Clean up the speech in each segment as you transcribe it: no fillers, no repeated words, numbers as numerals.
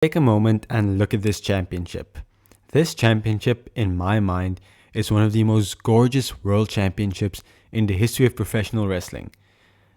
Take a moment and look at this championship. This championship, in my mind, is one of the most gorgeous world championships in the history of professional wrestling.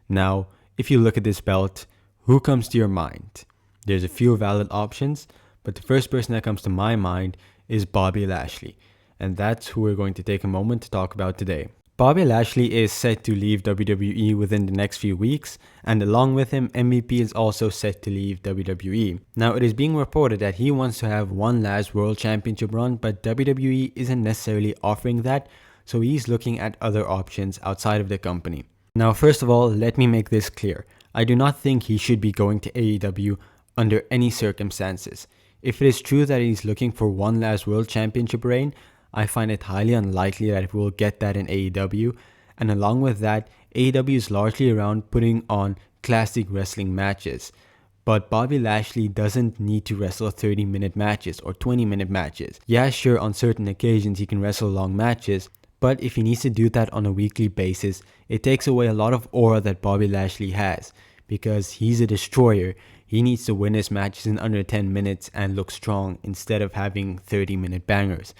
Now, if you look at this belt, who comes to your mind? There's a few valid options, but the first person that comes to my mind is Bobby Lashley, and that's who we're going to take a moment to talk about today. Bobby Lashley is set to leave WWE within the next few weeks, and along with him, MVP is also set to leave WWE. Now, it is being reported that he wants to have one last World Championship run, but WWE isn't necessarily offering that, so he's looking at other options outside of the company. Now, first of all, let me make this clear. I do not think he should be going to AEW under any circumstances. If it is true that he's looking for one last World Championship reign, I find it highly unlikely that we will get that in AEW, and along with that, AEW is largely around putting on classic wrestling matches. But Bobby Lashley doesn't need to wrestle 30-minute matches or 20-minute matches. Yeah, sure, on certain occasions he can wrestle long matches, but if he needs to do that on a weekly basis, it takes away a lot of aura that Bobby Lashley has, because he's a destroyer. He needs to win his matches in under 10 minutes and look strong instead of having 30-minute bangers.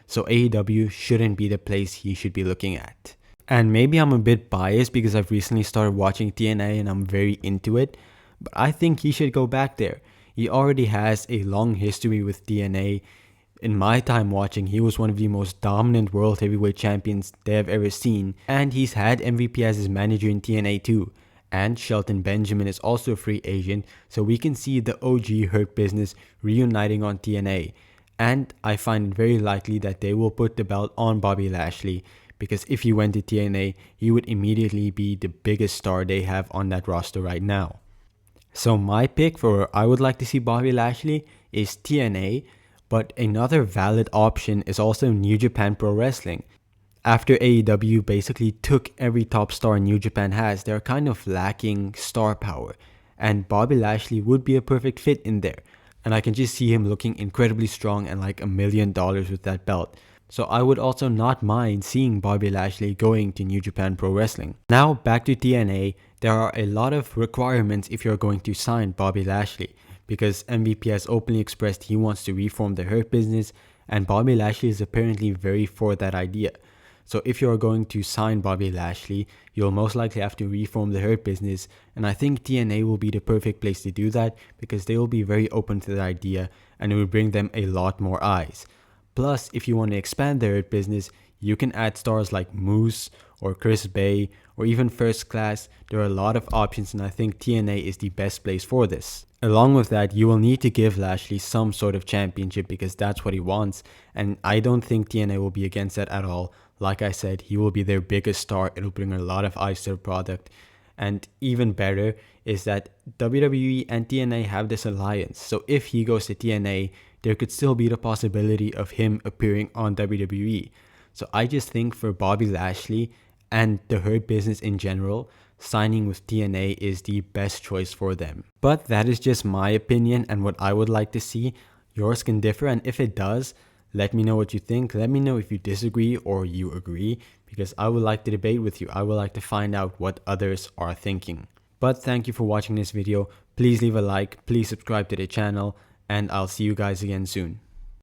So AEW shouldn't be the place he should be looking at. And maybe I'm a bit biased because I've recently started watching TNA and I'm very into it, but I think he should go back there. He already has a long history with TNA. In my time watching, he was one of the most dominant world heavyweight champions they have ever seen, and he's had MVP as his manager in TNA too. And Shelton Benjamin is also a free agent, so we can see the OG Hurt Business reuniting on TNA. And I find it very likely that they will put the belt on Bobby Lashley, because if he went to TNA, he would immediately be the biggest star they have on that roster right now. So my pick for where I would like to see Bobby Lashley is TNA, but another valid option is also New Japan Pro Wrestling. After AEW basically took every top star New Japan has, they're kind of lacking star power, and Bobby Lashley would be a perfect fit in there. And I can just see him looking incredibly strong and like $1 million with that belt. So I would also not mind seeing Bobby Lashley going to New Japan Pro Wrestling. Now back to TNA, there are a lot of requirements if you're going to sign Bobby Lashley, because MVP has openly expressed he wants to reform the Hurt Business, and Bobby Lashley is apparently very for that idea. So if you're going to sign Bobby Lashley, you'll most likely have to reform the Hurt Business, and I think TNA will be the perfect place to do that because they will be very open to the idea and it will bring them a lot more eyes. Plus, if you want to expand the Hurt Business, you can add stars like Moose or Chris Bay or even First Class. There are a lot of options, and I think TNA is the best place for this. Along with that, you will need to give Lashley some sort of championship because that's what he wants, and I don't think TNA will be against that at all. Like I said, he will be their biggest star. It'll bring a lot of eyes to the product. And even better is that WWE and TNA have this alliance. So if he goes to TNA, there could still be the possibility of him appearing on WWE. So I just think for Bobby Lashley and the Hurt Business in general, signing with TNA is the best choice for them. But that is just my opinion and what I would like to see. Yours can differ, and if it does, let me know what you think. Let me know if you disagree or you agree, because I would like to debate with you. I would like to find out what others are thinking. But thank you for watching this video. Please leave a like, please subscribe to the channel, and I'll see you guys again soon.